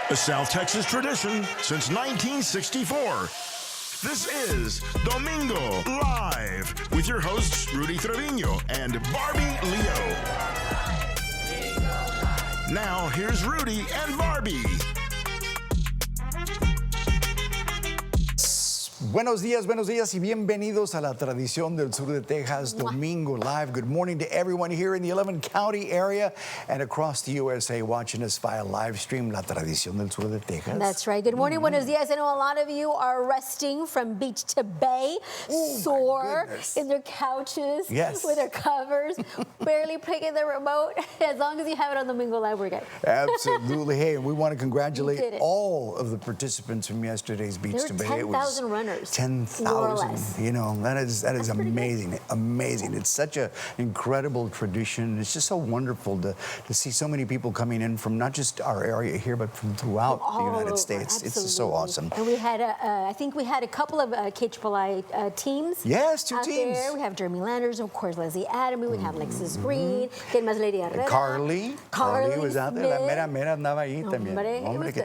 A South Texas tradition since 1964. This is Domingo Live with your hosts Rudy Trevino and Barbie Leo. Now here's Rudy and Barbie. Buenos días y bienvenidos a la tradición del sur de Texas, Domingo Live. Good morning to everyone here in the 11 county area and across the USA watching us via live stream, La Tradición del Sur de Texas. That's right. Good morning, buenos dias. I know a lot of you are resting from beach to bay, sore in their couches, with their covers, barely picking the remote. As long as you have it on Domingo Live, we're good. Absolutely. Hey, and we want to congratulate all of the participants from yesterday's beach to bay. There were 10,000 runners. 10,000. You know, that is amazing. Amazing. It's such an incredible tradition. It's just so wonderful to see so many people coming in from not just our area here, but from throughout the United States. Absolutely. It's just so awesome. And we had, I think we had a couple of KHPLI teams. Yes, two teams. There. We have Jeremy Landers, of course, Leslie Adamy. We have Alexis Green. ¿Quién más? Lady Herrera. Carly was out there. La mera andaba ahí también.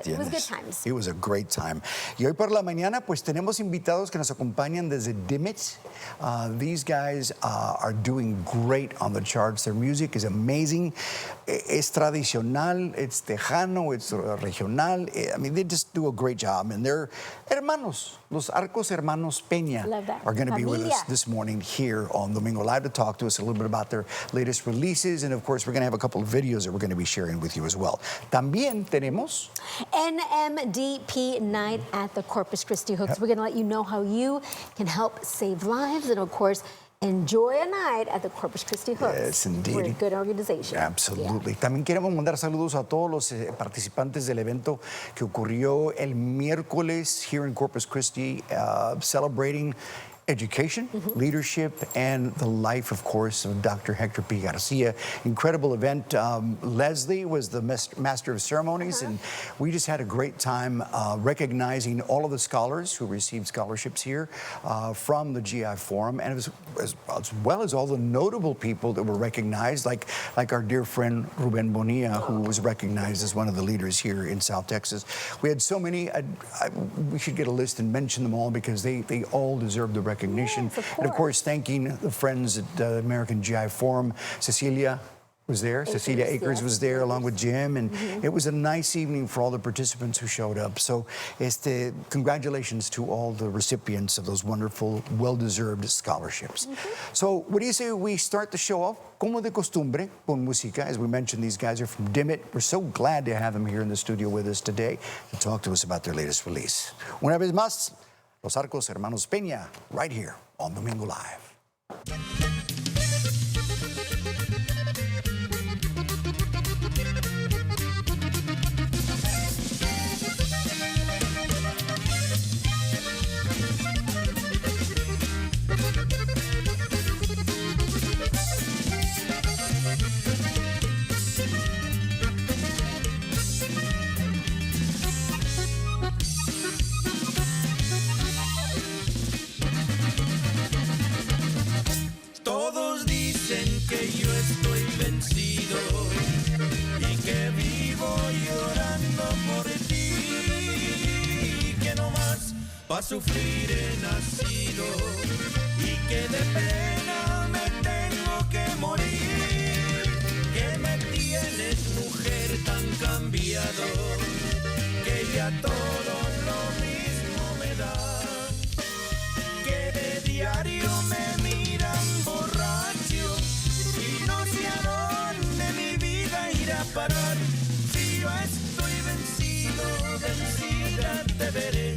It was good times. It was a great time. Y hoy por la mañana, pues tenemos invitados que nos acompañan desde Dimmitt. These guys are doing great on the charts. Their music is amazing. Es tradicional, it's tejano, it's regional. I mean, they just do a great job. And they're hermanos. Los Arcos Hermanos Peña are going to be with us this morning here on Domingo Live to talk to us a little bit about their latest releases. And of course, we're going to have a couple of videos that we're going to be sharing with you as well. También tenemos NMDP Night at the Corpus Christi Hooks. We're going to let you know how you can help save lives and, of course, enjoy a night at the Corpus Christi Hooks. Yes, indeed. We're a good organization. Absolutely. También queremos mandar saludos a todos los participantes del evento que ocurrió el miércoles here in Corpus Christi, celebrating education, leadership, and the life, of course, of Dr. Hector P. Garcia. Incredible event. Leslie was the master of ceremonies, and we just had a great time recognizing all of the scholars who received scholarships here from the GI Forum, and as well as all the notable people that were recognized, like our dear friend Ruben Bonilla, who was recognized as one of the leaders here in South Texas. We had so many. We should get a list and mention them all because they all deserve the recognition. Yes, and of course, thanking the friends at the American GI Forum. Cecilia was there. Cecilia Akers was there along with Jim. And it was a nice evening for all the participants who showed up. So congratulations to all the recipients of those wonderful, well-deserved scholarships. So what do you say we start the show off, como de costumbre, con música? As we mentioned, these guys are from Dimmitt. We're so glad to have them here in the studio with us today to talk to us about their latest release. Una vez más, Los Arcos Hermanos Peña, right here on Domingo Live. Pa' sufrir he nacido y que de pena me tengo que morir, que me tienes mujer tan cambiado, que ya todo lo mismo me da, que de diario me miran borracho y no sé a dónde mi vida irá a parar. Si yo estoy vencido, vencida te veré.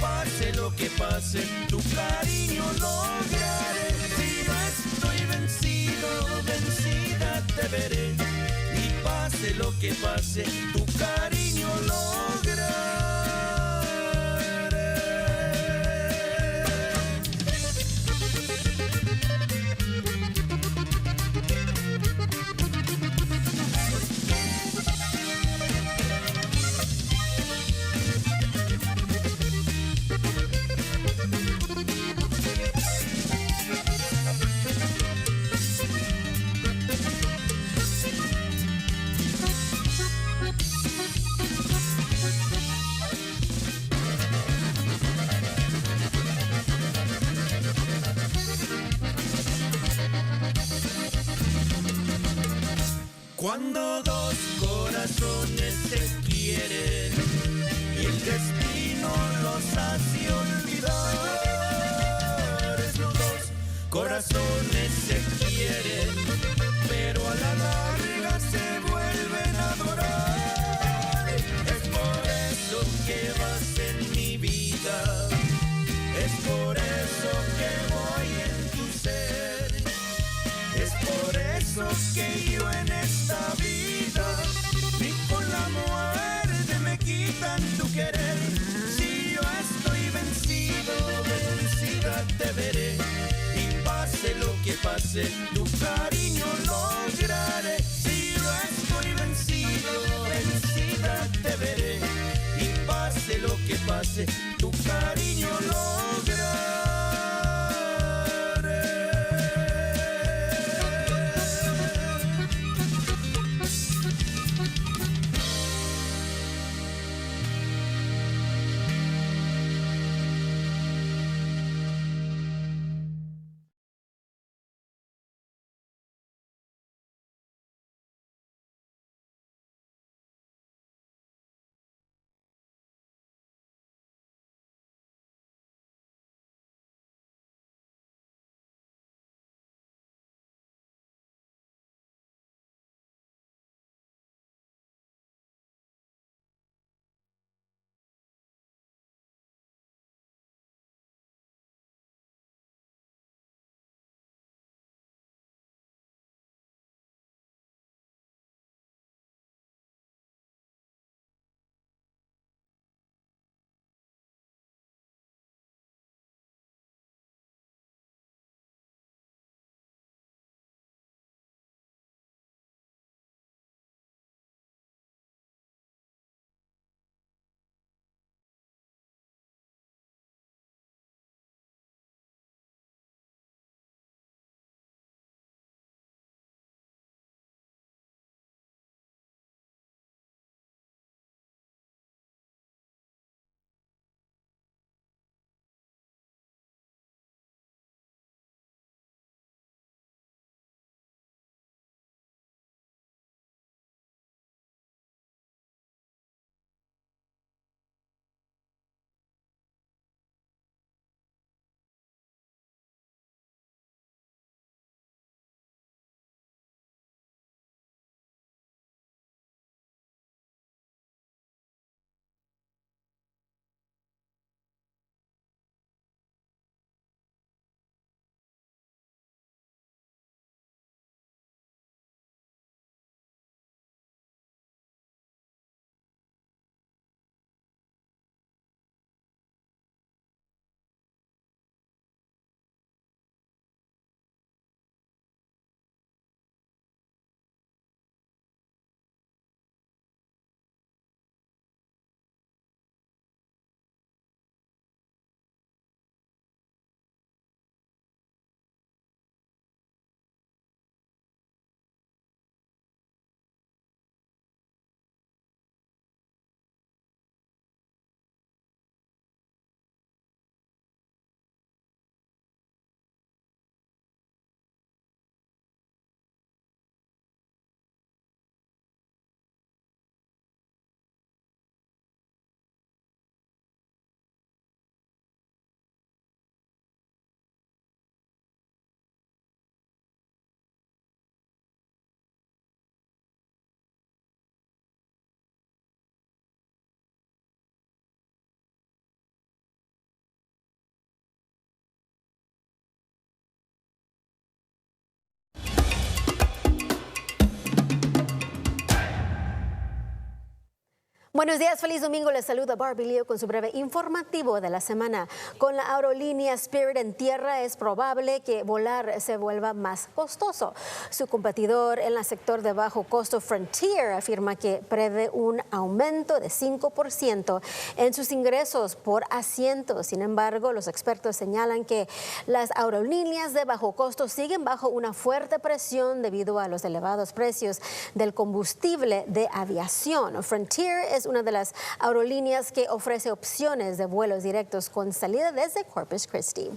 Pase lo que pase, tu cariño lograré. Si yo estoy vencido, vencida te veré. Y pase lo que pase, tu cariño lograré. Cuando dos corazones se quieren y el destino los hace olvidar. Esos dos corazones se quieren, pero a la larga se vuelven a adorar. Es por eso que vas en mi vida, es por eso que voy en tu ser, es por eso que yo en esta vida ni con la muerte me quitan tu querer. Si yo estoy vencido, vencida te veré, y pase lo que pase, tu cariño lograré. Si yo estoy vencido, vencida te veré, y pase lo que pase, tu cariño lograré. Buenos días, feliz domingo. Les saluda Barbie Leo con su breve informativo de la semana. Con la aerolínea Spirit en tierra es probable que volar se vuelva más costoso. Su competidor en el sector de bajo costo Frontier afirma que prevé un aumento de 5% en sus ingresos por asiento. Sin embargo, los expertos señalan que las aerolíneas de bajo costo siguen bajo una fuerte presión debido a los elevados precios del combustible de aviación. Frontier es una de las aerolíneas que ofrece opciones de vuelos directos con salida desde Corpus Christi.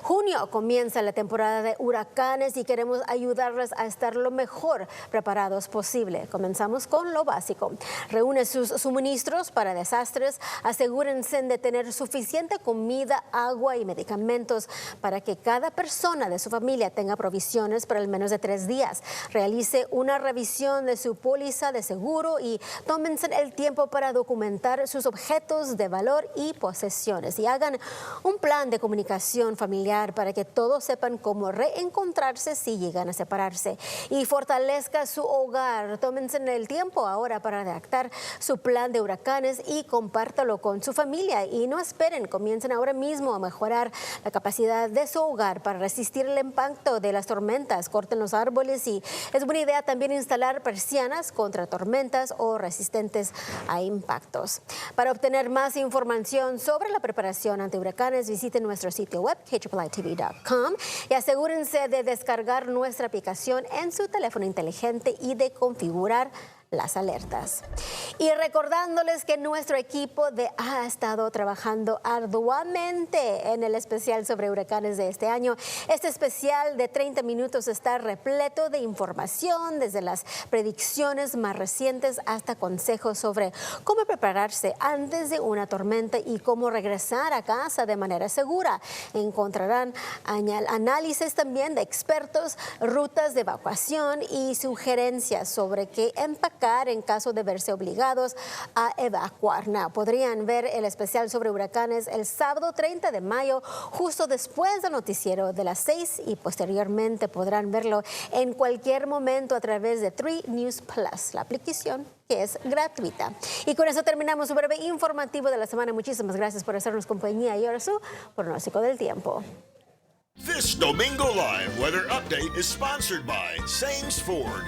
Junio comienza la temporada de huracanes y queremos ayudarles a estar lo mejor preparados posible. Comenzamos con lo básico. Reúne sus suministros para desastres. Asegúrense de tener suficiente comida, agua y medicamentos para que cada persona de su familia tenga provisiones por al menos de 3 días. Realice una revisión de su póliza de seguro y tómense el tiempo para documentar sus objetos de valor y posesiones. Y hagan un plan de comunicación familiar para que todos sepan cómo reencontrarse si llegan a separarse. Y fortalezca su hogar. Tómense el tiempo ahora para redactar su plan de huracanes y compártalo con su familia. Y no esperen, comiencen ahora mismo a mejorar la capacidad de su hogar para resistir el impacto de las tormentas. Corten los árboles y es buena idea también instalar persianas contra tormentas o resistentes a impactos. Para obtener más información sobre la preparación ante huracanes, visiten nuestro sitio web KIITV.com y asegúrense de descargar nuestra aplicación en su teléfono inteligente y de configurar las alertas. Y recordándoles que nuestro equipo ha estado trabajando arduamente en el especial sobre huracanes de este año. Este especial de 30 minutos está repleto de información, desde las predicciones más recientes hasta consejos sobre cómo prepararse antes de una tormenta y cómo regresar a casa de manera segura. Encontrarán análisis también de expertos, rutas de evacuación y sugerencias sobre qué empacar en caso de verse obligados a evacuar. Podrían ver el especial sobre huracanes el sábado 30 de mayo, justo después del noticiero de las 6, y posteriormente podrán verlo en cualquier momento a través de 3 News Plus, la aplicación que es gratuita. Y con eso terminamos su breve informativo de la semana. Muchísimas gracias por hacernos compañía y ahora su pronóstico del tiempo. This Domingo Live weather update is sponsored by Sames Ford.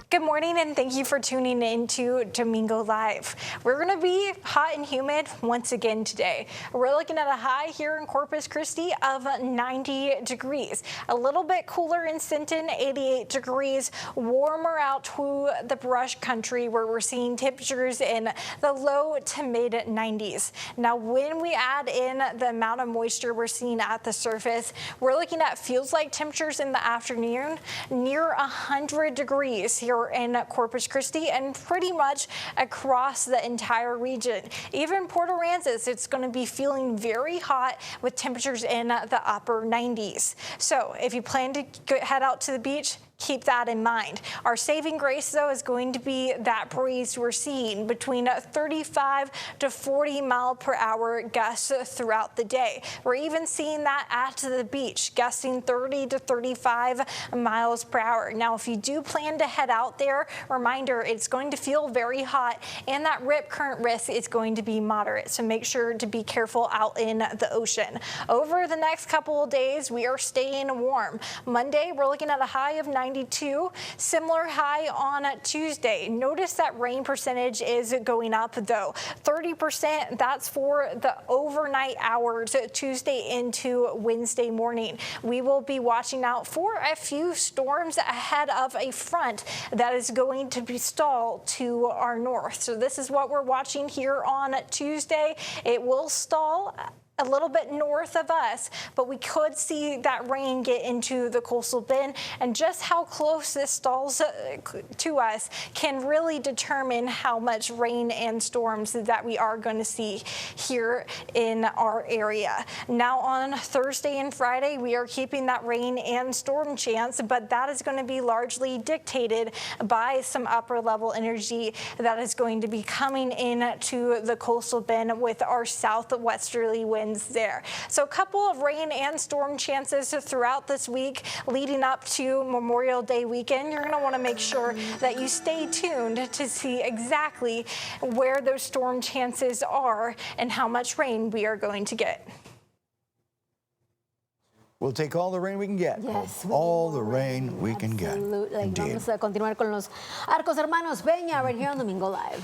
Good morning and thank you for tuning in to Domingo Live. We're going to be hot and humid once again today. We're looking at a high here in Corpus Christi of 90 degrees. A little bit cooler in Sinton, 88 degrees. Warmer out to the Brush Country where we're seeing temperatures in the low to mid 90s. Now when we add in the amount of moisture we're seeing at the surface, we're looking at feels like temperatures in the afternoon near 100 degrees here in Corpus Christi and pretty much across the entire region. Even Port Aransas, it's going to be feeling very hot with temperatures in the upper 90s. So if you plan to head out to the beach, keep that in mind. Our saving grace, though, is going to be that breeze we're seeing between 35 to 40 mile per hour gusts throughout the day. We're even seeing that at the beach, gusting 30 to 35 miles per hour. Now, if you do plan to head out there, reminder, it's going to feel very hot and that rip current risk is going to be moderate. So make sure to be careful out in the ocean. Over the next couple of days, we are staying warm. Monday, we're looking at a high of 92, similar high on Tuesday. Notice that rain percentage is going up though. 30%, that's for the overnight hours, Tuesday into Wednesday morning. We will be watching out for a few storms ahead of a front that is going to be stalled to our north. So this is what we're watching here on Tuesday. It will stall a little bit north of us, but we could see that rain get into the coastal bend, and just how close this stalls to us can really determine how much rain and storms that we are going to see here in our area. Now on Thursday and Friday, we are keeping that rain and storm chance, but that is going to be largely dictated by some upper level energy that is going to be coming in to the coastal bend with our southwesterly winds there. So a couple of rain and storm chances throughout this week leading up to Memorial Day weekend. You're going to want to make sure that you stay tuned to see exactly where those storm chances are and how much rain we are going to get. We'll take all the rain we can get. Yes, all the rain we can get. Absolutely. Indeed. Vamos a continuar con los Arcos Hermanos Peña right here on Domingo Live.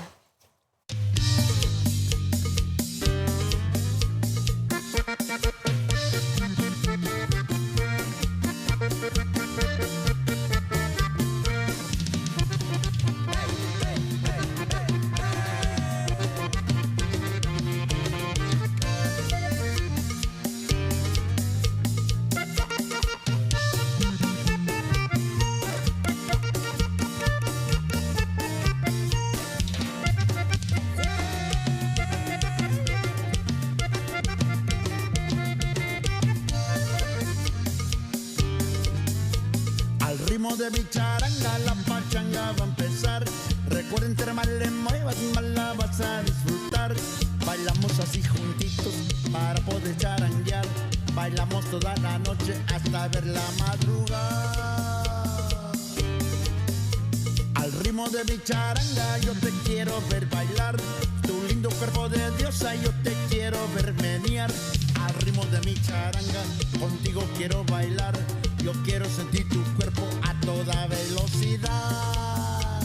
mi charanga, la pachanga va a empezar. Recuerda entre más le muevas, más la vas a disfrutar. Bailamos así juntitos para poder charanguear. Bailamos toda la noche hasta ver la madrugada. Al ritmo de mi charanga yo te quiero ver bailar. Tu lindo cuerpo de diosa yo te quiero ver menear. Al ritmo de mi charanga contigo quiero bailar. Yo quiero sentir tu cuerpo a toda velocidad.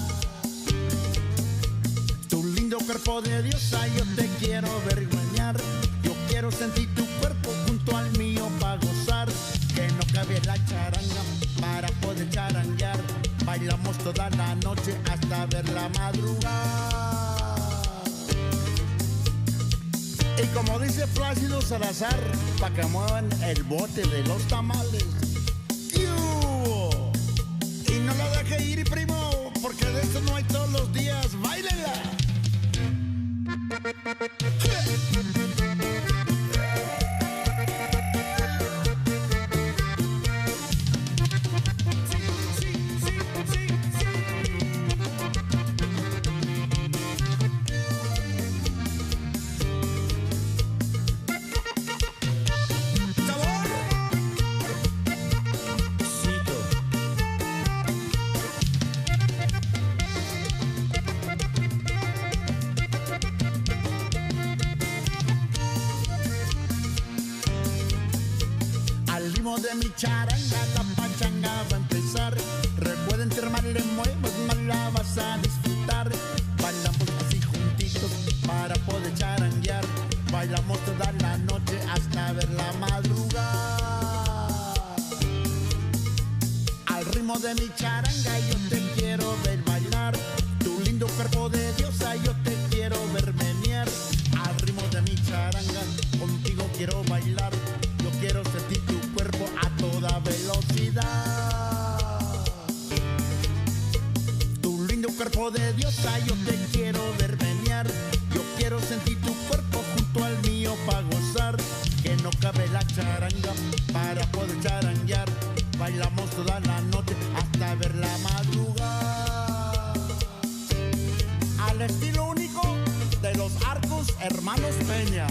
Tu lindo cuerpo de diosa yo te quiero ver menear. Yo quiero sentir tu cuerpo junto al mío para gozar. Que no cabe la charanga para poder charanguear. Bailamos toda la noche hasta ver la madrugada. Y como dice Plácido Salazar, pa' que muevan el bote de los tamales. ¡Yuhu! Y no la deje ir, primo, porque de esto no hay todos los días. ¡Báilenla! De mi charanga, la pachanga va a empezar. Recuerda entre más le muevas, más la vas a disfrutar. Bailamos así juntitos para poder charanguear. Bailamos toda la noche hasta ver la madrugada. Al ritmo de mi charanga yo te quiero ver bailar. Tu lindo cuerpo de diosa yo te quiero ver menear. Al ritmo de mi charanga contigo quiero bailar. Yo quiero sentir tu cuerpo a toda velocidad. Tu lindo cuerpo de diosa yo te quiero ver menear. Yo quiero sentir tu cuerpo junto al mío para gozar. Que no cabe la charanga para poder charanguear. Bailamos toda la noche hasta ver la madrugada. Al estilo único de los Arcos Hermanos Peña.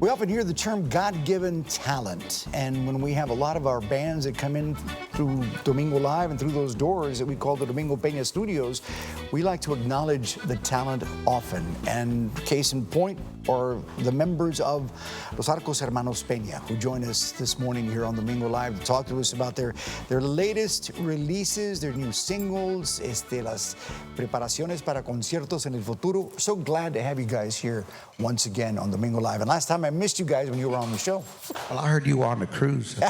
We often hear the term God-given talent, and when we have a lot of our bands that come in through Domingo Live and through those doors that we call the Domingo Peña Studios, we like to acknowledge the talent often. And case in point are the members of Los Arcos Hermanos Peña, who join us this morning here on Domingo Live to talk to us about their latest releases, their new singles, las preparaciones para conciertos en el futuro. So glad to have you guys here once again on Domingo Live. And last time I missed you guys when you were on the show. Well, I heard you were on a cruise. A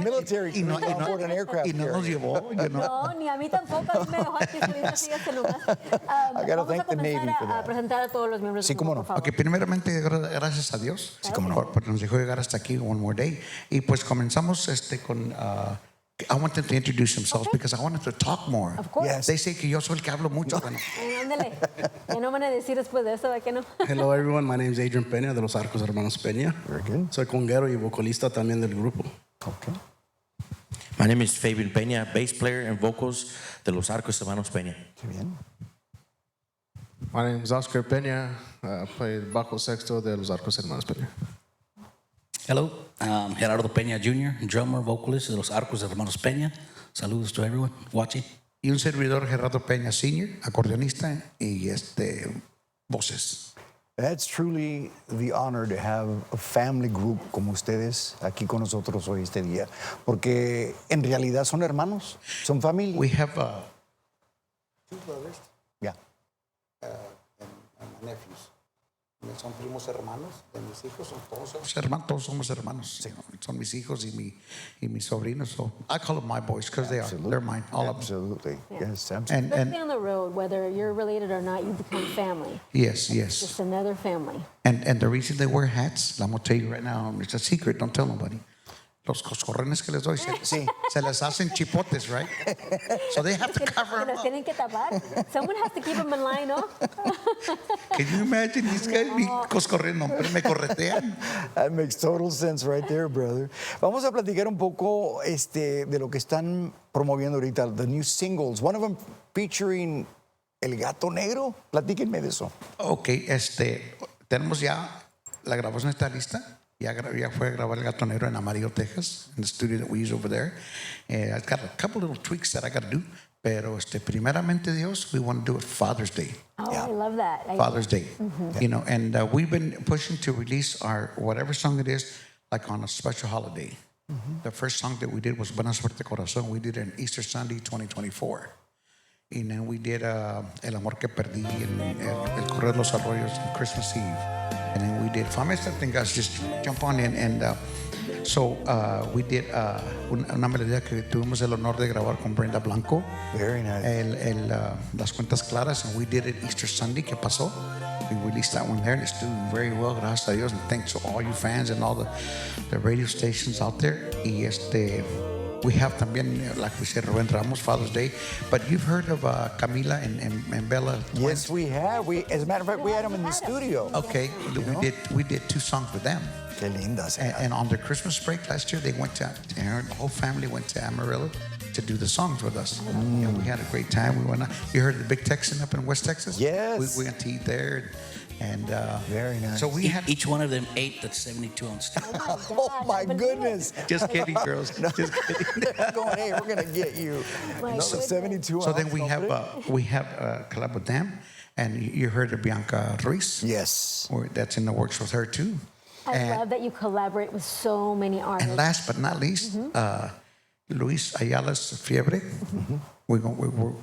military cruise on board an aircraft Y no nos here. llevó, you know. No, ni a mí tampoco. A mí me dejó aquí subir así hasta el lugar. I gotta Vamos thank a the Navy comenzar for a that. presentar a todos los miembros Sí, del cómo grupo, no. por favor. Ok, primeramente, gracias a Dios porque nos dejó llegar hasta aquí one more day. Y pues comenzamos con... I want them to introduce themselves because I wanted to talk more. Of course. Yes. They say que yo soy el que hablo mucho. Bueno, Ándale. ¿Qué no van a decir después de eso? ¿De qué no? Hello everyone, my name is Adrian Peña de Los Arcos Hermanos Peña. Very good. Soy conguero y vocalista también del grupo. Okay. My name is Fabian Peña, bass player and vocals de Los Arcos Hermanos Peña. Qué bien. My name is Oscar Peña. I play bajo sexto de Los Arcos Hermanos Peña. Hello, I'm Gerardo Peña Jr., drummer, vocalist de Los Arcos Hermanos Peña. Saludos to everyone watching. y un servidor, Gerardo Peña Sr., acordeonista y voces. That's truly the honor to have a family group como ustedes aquí con nosotros hoy este día, porque en realidad son hermanos, son familia. We have two brothers. Yeah. And my nephews. Son primos hermanos de mis hijos, todos somos hermanos. Sí. Son mis hijos y mis sobrinos. So I call them my boys because they're mine, all Absolutely. of them. Yes, absolutely. Especially on the road, whether you're related or not, you become family. Yes. Just another family. And the reason they wear hats, I'm going to tell you right now, it's a secret, don't tell nobody. Los coscorrenes que les doy se les hacen chipotes, right? So they have to cover them Los up. tienen que tapar. Someone has to keep them in line, ¿no? Can you imagine these guys? Mi coscorreno, hombre, me corretean. That makes total sense right there, brother. Vamos a platicar un poco de lo que están promoviendo ahorita, the new singles. One of them featuring El Gato Negro. Platíquenme de eso. Ok, tenemos ya, la grabación está lista. Ya fue a grabar El Gato Negro en Amarillo, Texas, in the studio that we use over there. I've got a couple little tweaks that I got to do, pero primeramente Dios, we want to do it Father's Day. Oh, I love that. Father's Day, you know, and we've been pushing to release our whatever song it is, like on a special holiday. The first song that we did was Buena Suerte Corazón. We did it on Easter Sunday 2024. And then we did El Amor que Perdí and El Correr de los Arroyos on Christmas Eve. And then we did Fama Something, guys, just jump on in. And so we did una melodía que tuvimos el honor de grabar con Brenda Blanco. Very nice. Las Cuentas Claras, and we did it Easter Sunday, que pasó. We released that one there, and it's doing very well, gracias a Dios. And thanks to all you fans and all the radio stations out there. Y we have también, like we said, Rubén Ramos, Father's Day. But you've heard of Camila and Bella? Yes, we have. As a matter of fact, we had them in the studio. Okay, we did 2 songs with them. Qué lindas. And on their Christmas break last year, they went the whole family went to Amarillo to do the songs with us. And we had a great time. We went out. You heard of the Big Texan up in West Texas? Yes. We went to eat there. And very nice. So we had Each one of them ate the 72 ounce steak. Oh my goodness. Just kidding, girls. Just kidding. They're going, hey, we're going to get you. My 72 So then we have collab with them. And you heard of Bianca Ruiz? Yes. That's in the works with her too. I love that you collaborate with so many artists. And last but not least, Luis Ayala's Fiebre. We're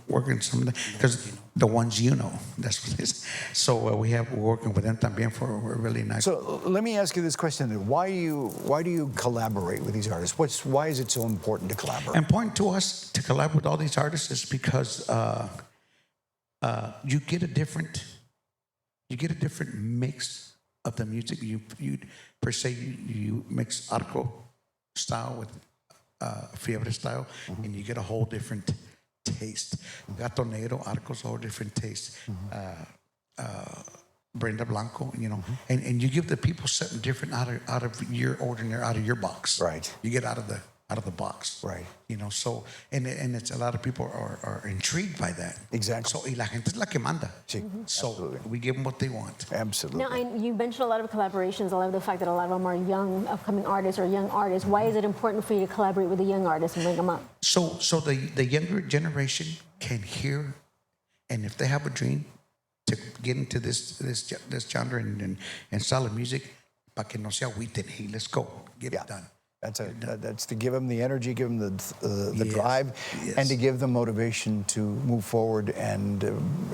working some because the ones you know, that's what it is. So we're working with them también for a really nice. So let me ask you this question: then. Why do you collaborate with these artists? Why is it so important to collaborate? Important to us to collaborate with all these artists is because you get a different mix of the music. You per se you mix arco style with Fiebre style, and you get a whole different taste. Gato Negro, Arco's a whole different taste. Brenda Blanco, you know, and you give the people something different out of your ordinary, out of your box. Right. You get out of out of the box. Right. You know, so, and it's a lot of people are intrigued by that. Exactly. So, y la gente es la que manda. Sí, So, absolutely. we give them what they want. Absolutely. Now, you mentioned a lot of collaborations. I love the fact that a lot of them are young, upcoming artists or young artists. Why is it important for you to collaborate with the young artists and bring them up? So the younger generation can hear, and if they have a dream to get into this genre and style of music, para que no se agüiten, hey, let's go, get it done. That's to give them the energy, give them the Yes, drive, yes. and to give them motivation to move forward and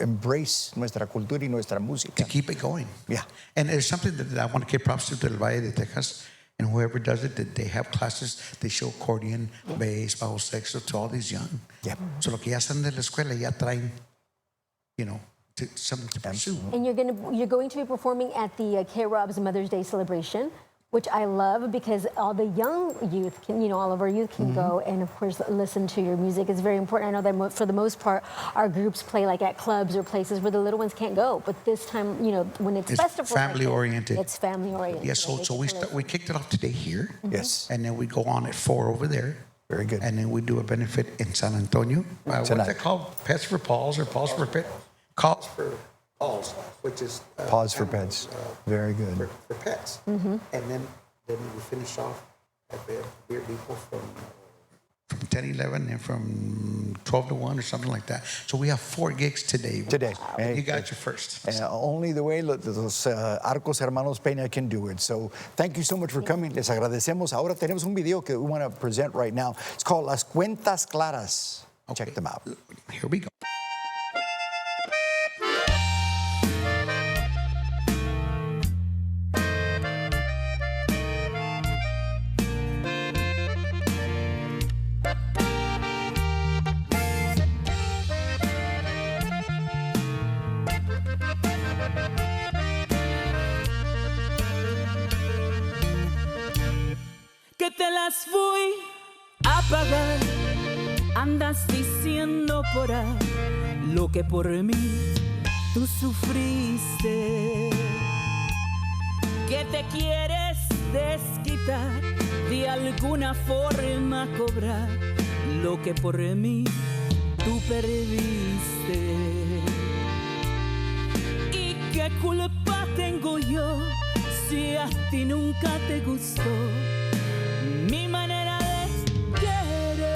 embrace nuestra cultura y nuestra música. To keep it going. Yeah. And there's something that I want to give props to Del Valle de Texas, and whoever does it, that they have classes, they show accordion, bass, bajo sexto to all these young. Yeah. So lo que ya están de la escuela ya traen, you know, something to pursue. And you're going to be performing at the K-Rob's Mother's Day celebration, which I love because all the young youth can, all of our youth can go and, of course, listen to your music. It's very important. I know that for the most part, our groups play like at clubs or places where the little ones can't go. But this time, when it's festivals, family oriented. It's family oriented. Yeah, so we kicked it off today here. Yes. And then we go on at 4 over there. Very good. And then we do a benefit in San Antonio. What's that called? Pets for Paws or Paws for Pets? Calls for Paws, which is... Paws for Pets. Very good. For pets. And then we finish off at Beer Depot from 10-11 and from 12 to 1 or something like that. So we have 4 gigs today. Today. Hey, You got your first. Only the way los Arcos Hermanos Peña can do it. So thank you so much for coming. Les agradecemos. Ahora tenemos un video que we want to present right now. It's called Las Cuentas Claras. Check them out. Here we go. Que te las voy a pagar, andas diciendo por ahí lo que por mí tú sufriste, que te quieres desquitar, de alguna forma cobrar lo que por mí tú perdiste. ¿Y qué culpa tengo yo si a ti nunca te gustó mi manera de querer?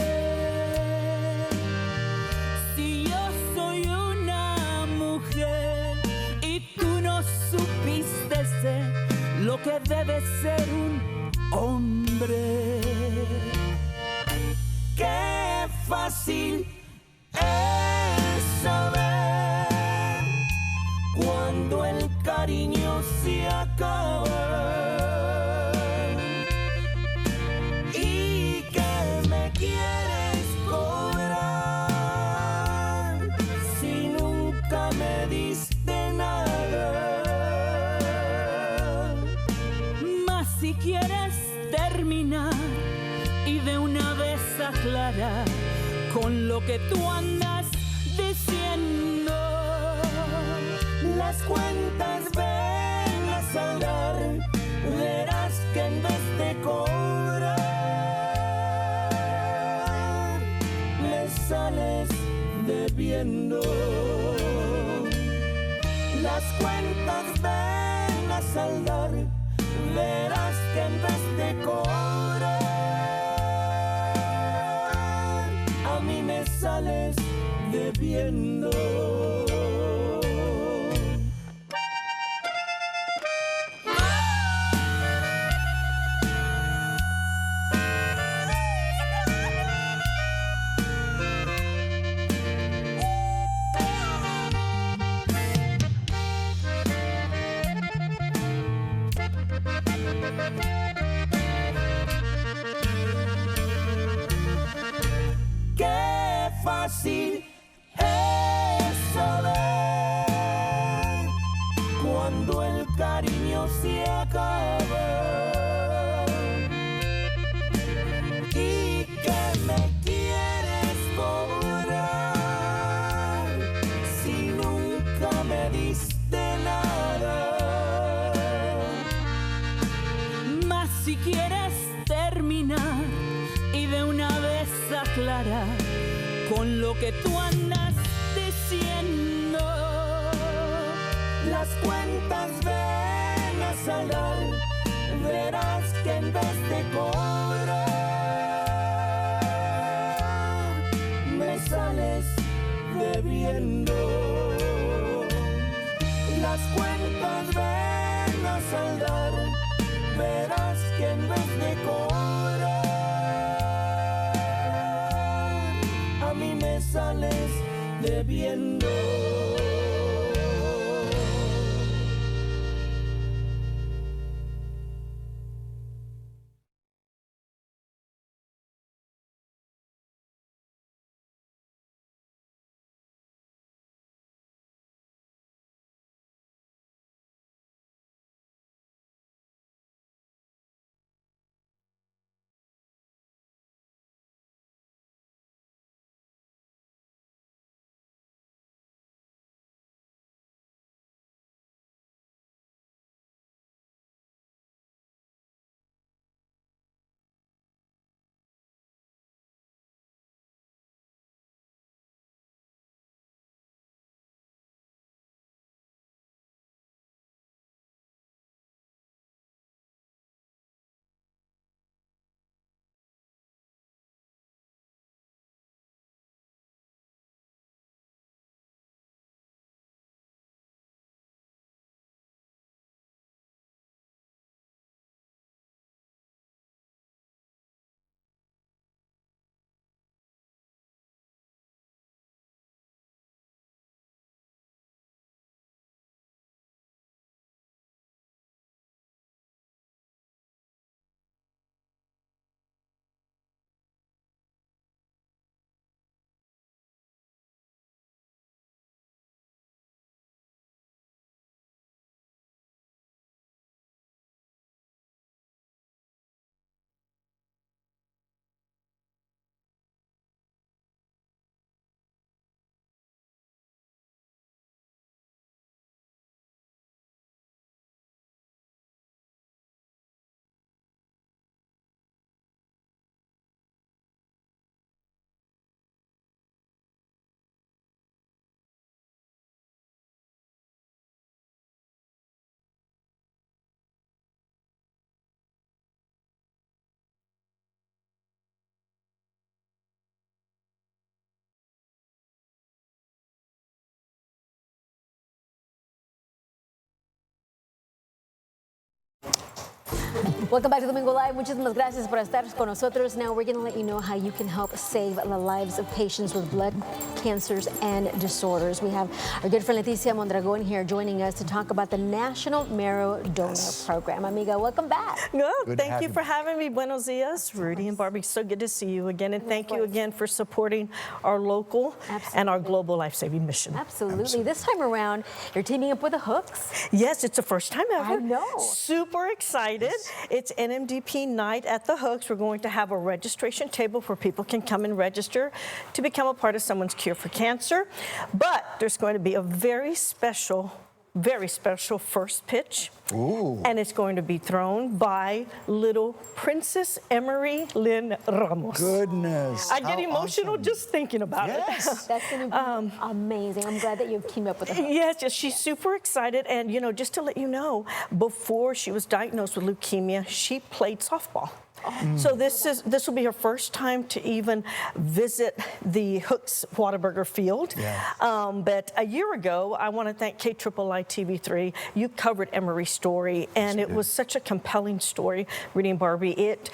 Si yo soy una mujer y tú no supiste ser lo que debe ser un hombre, qué fácil es saber cuando el cariño se acaba. Y de una vez aclarar con lo que tú andas diciendo. Las cuentas ven a saldar, verás que en vez de cobrar me sales debiendo. Las cuentas ven a saldar, verás que en vez de cobrar a mí me sales debiendo. Qué fácil es saber cuando el cariño se acaba y que me quieres cobrar si nunca me diste nada. Mas si quieres terminar y clara con lo que tú andas diciendo. Las cuentas ven a saldar, verás que en vez de cobrar, me sales debiendo. Las cuentas ven a saldar, verás que en vez de cobrar, a mí me sales debiendo. Welcome back to Domingo Live. Muchísimas gracias por estar con nosotros. Now we're going to let you know how you can help save the lives of patients with blood cancers and disorders. We have our good friend Leticia Mondragon here joining us to talk about the National Marrow Donor Program. Amiga, welcome back. Good. Thank you for having me. Buenos dias, Rudy and Barbie. So good to see you again. And thank you again for supporting our local and our global life-saving mission. Absolutely. This time around, you're teaming up with the Hooks. Yes, it's the first time ever. I know. Super excited. It's NMDP night at the Hooks. We're going to have a registration table where people can come and register to become a part of someone's cure for cancer. But there's going to be a very special first pitch. Ooh. And it's going to be thrown by little Princess Emery Lynn Ramos. Goodness. I get emotional just thinking about it. That's going to be amazing. I'm glad that you've teamed up with her. Yes, she's super excited. And, you know, just to let you know, before she was diagnosed with leukemia, she played softball. So this will be her first time to even visit the Hooks Whataburger field. Yeah. But a year ago, I want to thank KIII TV3. You covered Emery's story, and it was such a compelling story, Rudy and Barbie. It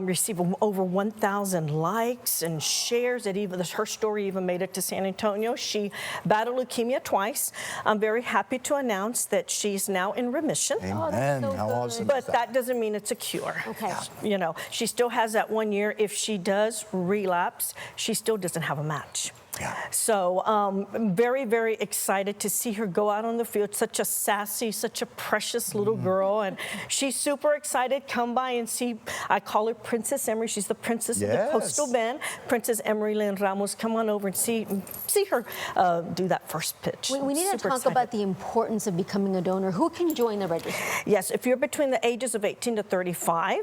received over 1,000 likes and shares. Her story even made it to San Antonio. She battled leukemia twice. I'm very happy to announce that she's now in remission. Amen. How awesome But is that doesn't mean it's a cure. Okay. You know, she still has that 1 year. If she does relapse, she still doesn't have a match. Yeah. So I'm very, very excited to see her go out on the field. Such a sassy, such a precious little girl. And she's super excited. Come by and see, I call her Princess Emery. She's the princess of the Coastal Bend. Princess Emery Lynn Ramos. Come on over and see her do that first pitch. We need to talk about the importance of becoming a donor. Who can join the registry? Yes, if you're between the ages of 18 to 35,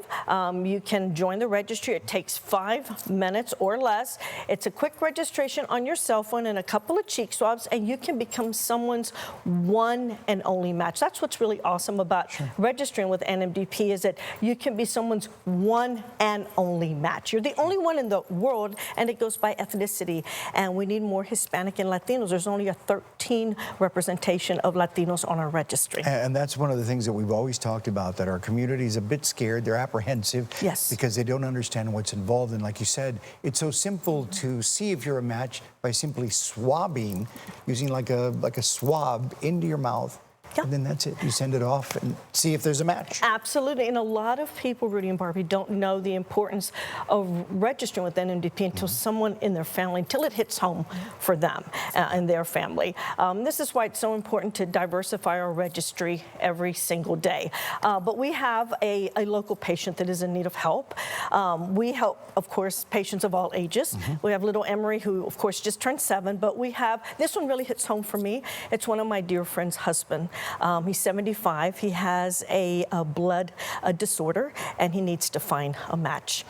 you can join the registry. It takes 5 minutes or less. It's a quick registration on your cell phone and a couple of cheek swabs, and you can become someone's one and only match. That's what's really awesome about registering with NMDP, is that you can be someone's one and only match. You're the only one in the world, and it goes by ethnicity. And we need more Hispanic and Latinos. There's only a 13 representation of Latinos on our registry. And that's one of the things that we've always talked about, that our community is a bit scared, they're apprehensive, because they don't understand what's involved. And like you said, it's so simple to see if you're a match by simply swabbing, using like a swab into your mouth. And then that's it. You send it off and see if there's a match. Absolutely. And a lot of people, Rudy and Barbie, don't know the importance of registering with NMDP until someone in their family, until it hits home for them and their family. This is why it's so important to diversify our registry every single day. But we have a local patient that is in need of help. We help, of course, patients of all ages. We have little Emery, who, of course, just turned 7. But we have, this one really hits home for me. It's one of my dear friend's husband. He's 75. He has a blood disorder, and he needs to find a match.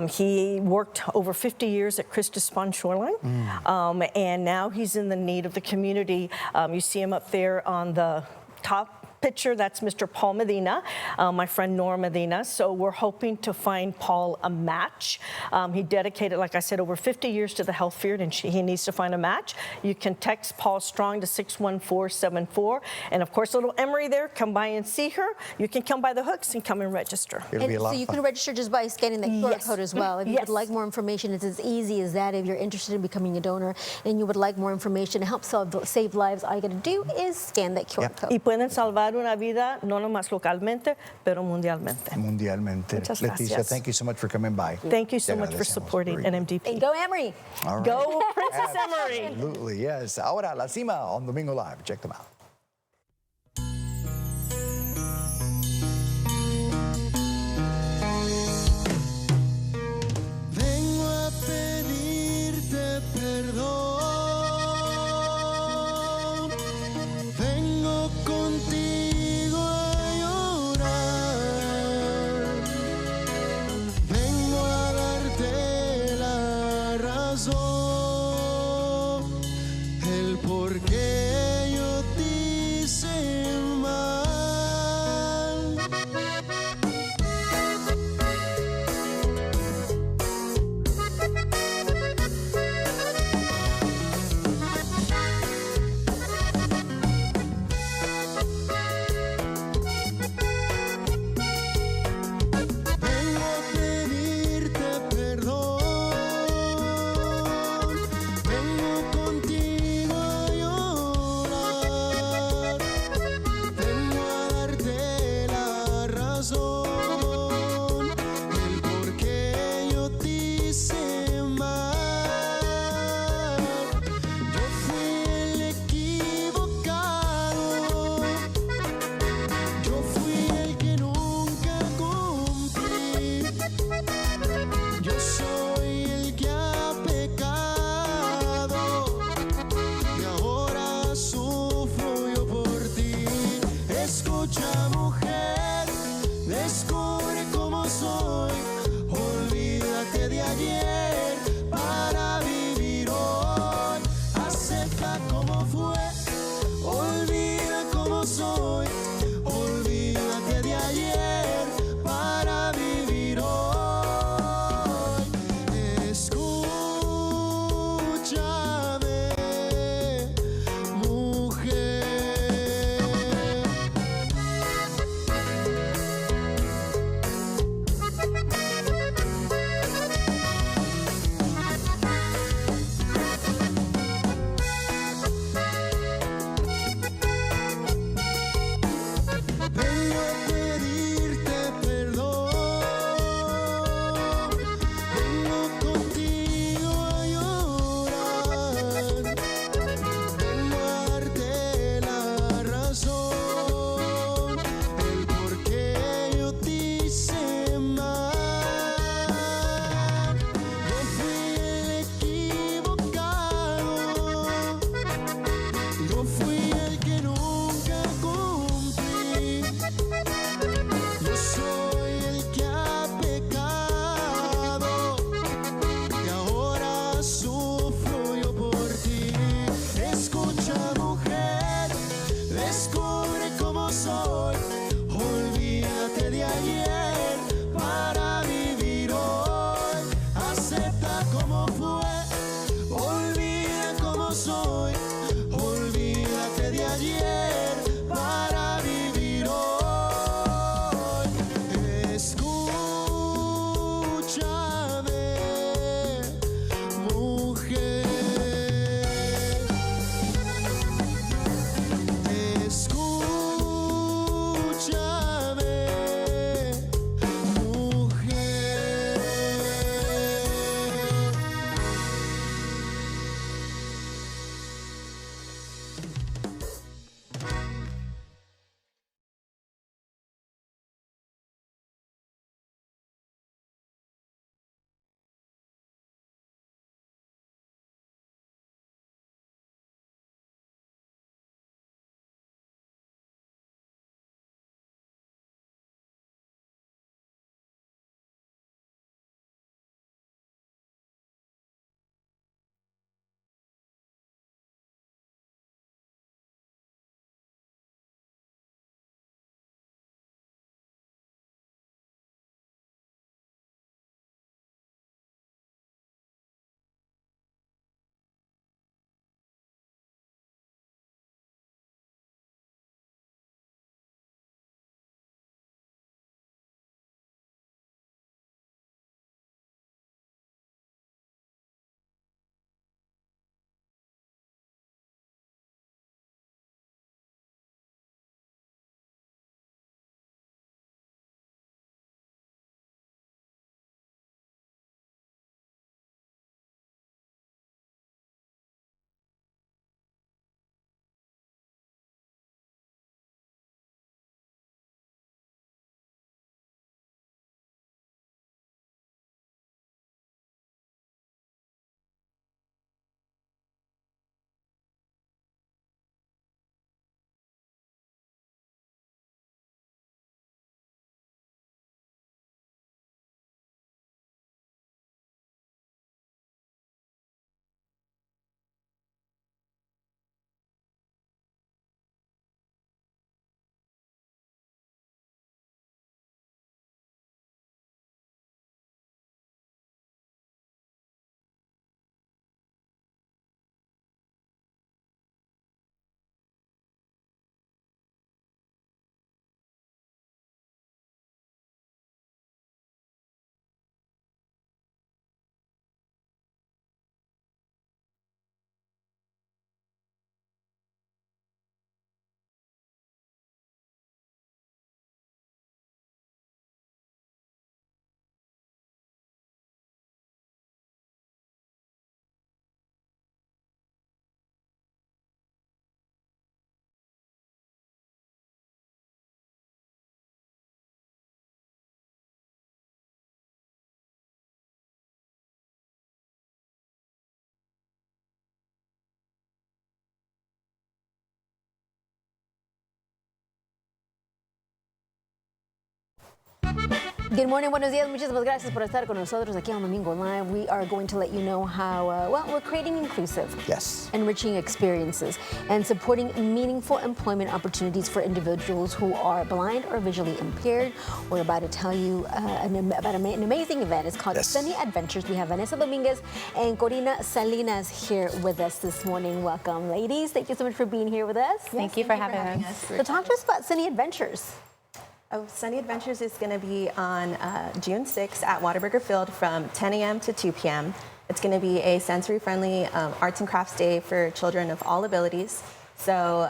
He worked over 50 years at Christus Pond Shoreline, and now he's in the need of the community. You see him up there on the top picture. That's Mr. Paul Medina, my friend Nora Medina. So we're hoping to find Paul a match. He dedicated, like I said, over 50 years to the health field, and he needs to find a match. You can text Paul Strong to 61474. And of course, little Emery there, come by and see her. You can come by the hooks and come and register. And so you can register just by scanning the QR code as well. If you would like more information, it's as easy as that. If you're interested in becoming a donor and you would like more information to help save lives, all you got to do is scan that QR code. Y pueden salvar una vida, no nomás localmente, pero mundialmente. Mundialmente. Muchas Leticia, gracias. thank you so much for coming by. Thank you so much for supporting NMDP. And go Emery. All right. Go Princess Emery. Absolutely, yes. Ahora, La Cima on Domingo Live. Check them out. Vengo a pedirte perdón. Vengo contigo a llorar. Vengo a darte la razón, el por qué yo te Good morning, buenos días. Muchísimas gracias por estar con nosotros aquí on Domingo Live. We are going to let you know how, we're creating inclusive, enriching experiences and supporting meaningful employment opportunities for individuals who are blind or visually impaired. We're about to tell you about an amazing event. It's called Sunny Adventures. We have Vanessa Dominguez and Corina Salinas here with us this morning. Welcome, ladies. Thank you so much for being here with us. Thank you for having us. So talk to us about Sunny Adventures. Sunny Adventures is going to be on June 6th at Whataburger Field from 10 a.m. to 2 p.m. It's going to be a sensory-friendly arts and crafts day for children of all abilities. So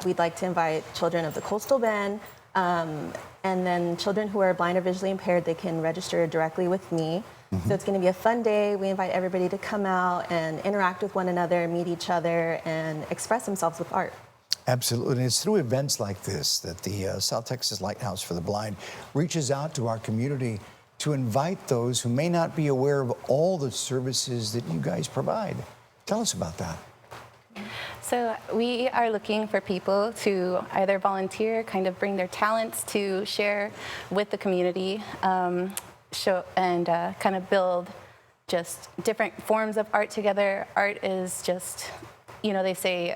we'd like to invite children of the Coastal Bend, and then children who are blind or visually impaired, they can register directly with me. So it's going to be a fun day. We invite everybody to come out and interact with one another, meet each other, and express themselves with art. Absolutely. And it's through events like this that the South Texas Lighthouse for the Blind reaches out to our community to invite those who may not be aware of all the services that you guys provide. Tell us about that. So we are looking for people to either volunteer, kind of bring their talents to share with the community, show and kind of build just different forms of art together. Art is just, you know, they say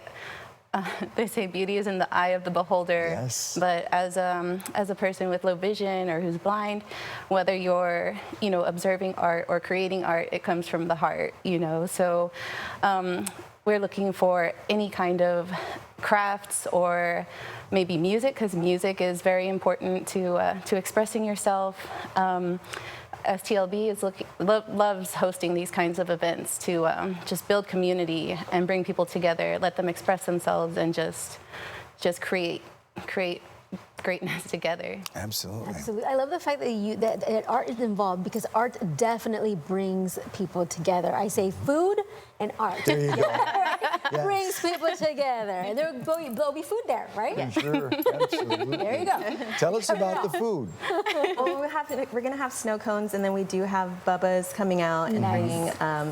beauty is in the eye of the beholder. Yes. But as a person with low vision or who's blind, whether you're, you know, observing art or creating art, it comes from the heart, you know. So we're looking for any kind of crafts or maybe music, because music is very important to expressing yourself. STLB is loves hosting these kinds of events to just build community and bring people together, let them express themselves, and just create greatness together. Absolutely. Absolutely. I love the fact that art is involved, because art definitely brings people together. I say food and art. There you go. Yes. Brings people together. And there'll be food there, right? Sure, absolutely. There you go. Tell us about the food. Well, we're going to have snow cones, and then we do have Bubba's coming out and bringing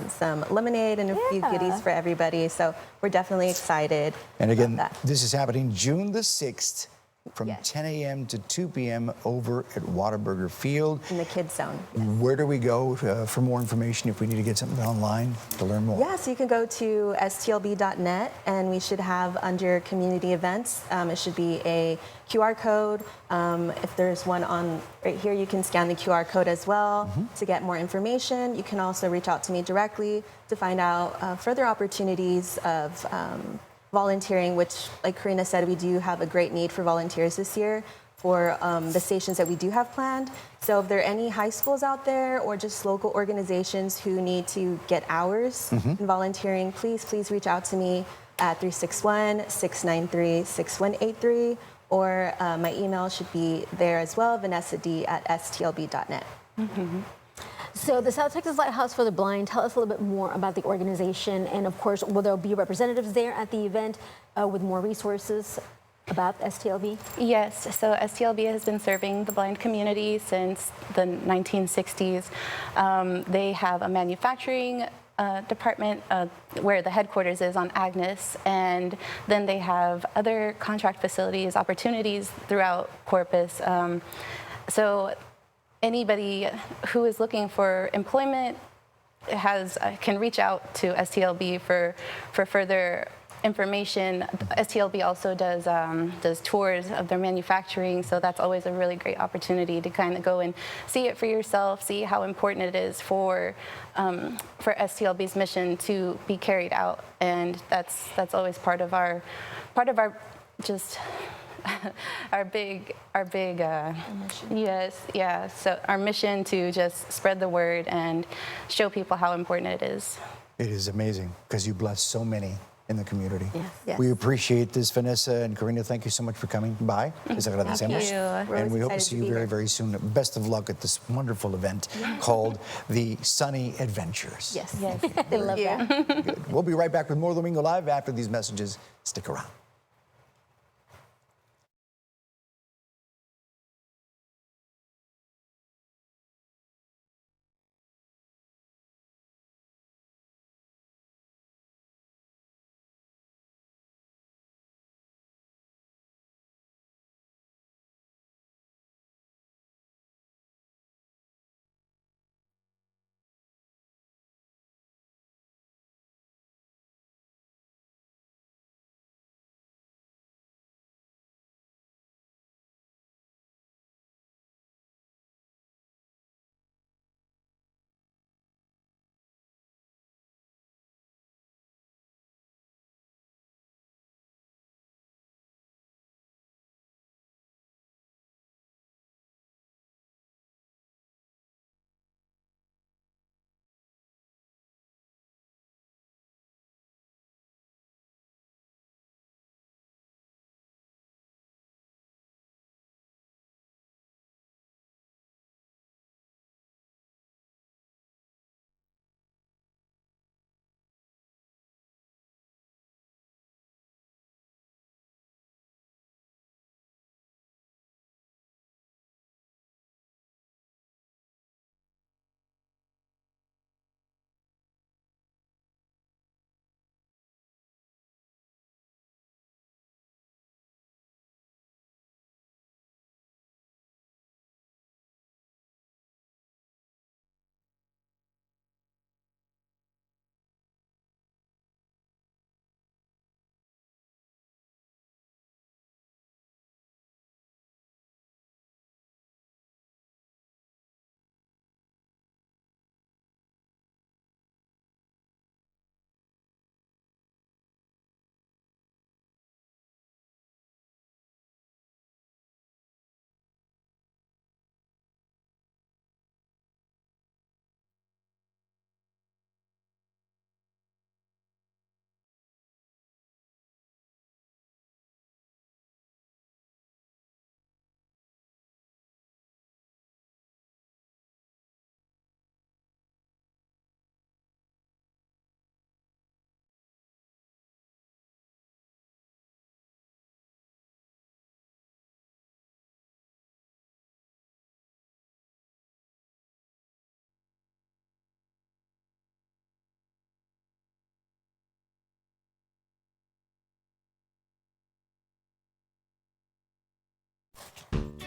some lemonade and a few goodies for everybody. So we're definitely excited. And again, this is happening June the 6th. From 10 a.m. to 2 p.m. over at Whataburger Field. In the kids zone. Where do we go for more information if we need to get something online to learn more? Yeah, so you can go to stlb.net, and we should have under community events, it should be a QR code. If there's one on right here, you can scan the QR code as well to get more information. You can also reach out to me directly to find out further opportunities of volunteering, which, like Corina said, we do have a great need for volunteers this year for the stations that we do have planned. So if there are any high schools out there or just local organizations who need to get hours in volunteering, please reach out to me at 361-693-6183, or my email should be there as well, vanessad@stlb.net. So the South Texas Lighthouse for the Blind, tell us a little bit more about the organization, and of course, will there be representatives there at the event with more resources about STLB? Yes, so STLB has been serving the blind community since the 1960s. They have a manufacturing department where the headquarters is on Agnes, and then they have other contract facilities, opportunities throughout Corpus. So anybody who is looking for employment can reach out to STLB for further information. STLB also does tours of their manufacturing, so that's always a really great opportunity to kind of go and see it for yourself, see how important it is for STLB's mission to be carried out, and that's always part of our just our big so our mission to just spread the word and show people how important it is. It is amazing because you bless so many in the community. Yes. We appreciate this, Vanessa and Corina. Thank you so much for coming by. Les agradecemos. Thank you. And we hope to see you very, very soon. Best of luck at this wonderful event called the Sunny Adventures. Yes. I love that. Good. We'll be right back with more Domingo Live after these messages. Stick around.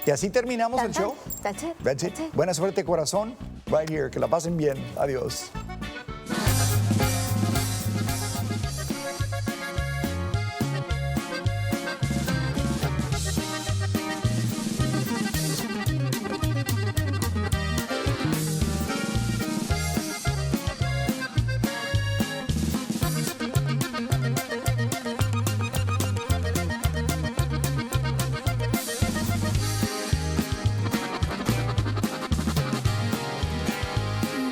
Y así terminamos el show. That's it. That's it. Buena suerte, corazón. Right here. Que la pasen bien. Adiós.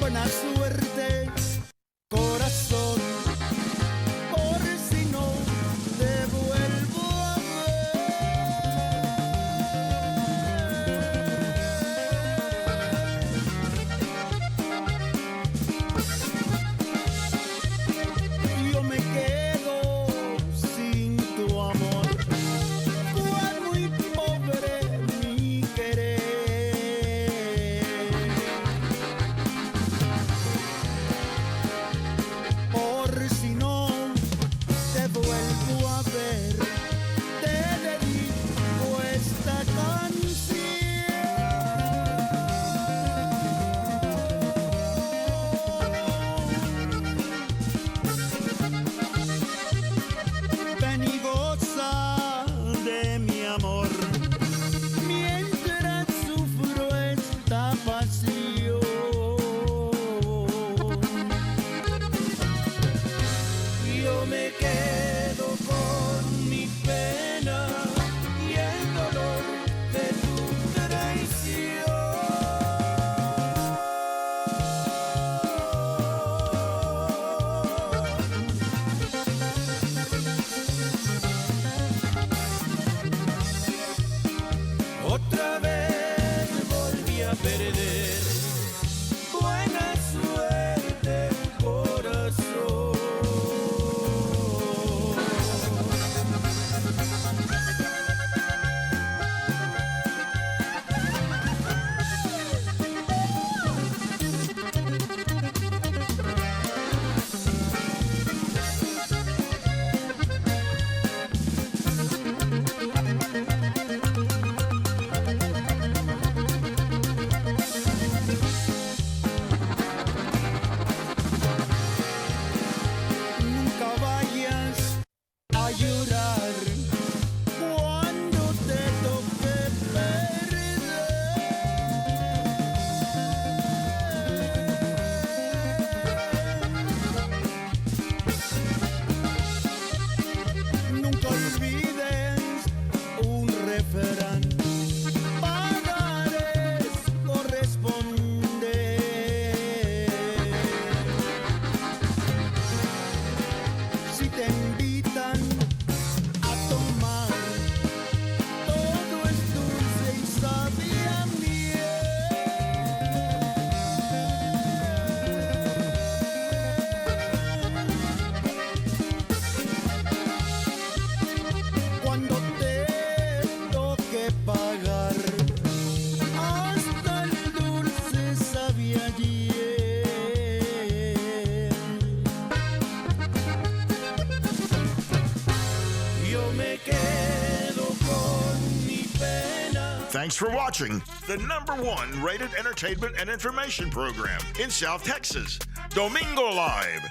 Buena suerte, corazón, por si no te vuelvo a ver. Yo me quedo sin tu amor, fue muy pobre mi querer. Por si no te vuelvo a ver, te dedico esta canción. Ven y goza de mi amor, mientras sufro esta pasión. Yo me quedo con mi pena y el dolor de tu traición. Otra vez volví a perder. Buena suerte, corazón. Nunca vayas a llorar cuando te toque perder. Nunca olvides un refrán: pagar es corresponder. Si te invitan a tomar, todo es dulce y sabe a miel. Cuando te toque pagar, hasta el dulce sabe a hiel. Yo me quedo con mi pena. Thanks for watching the #1 rated entertainment and information program in South Texas, Domingo Live.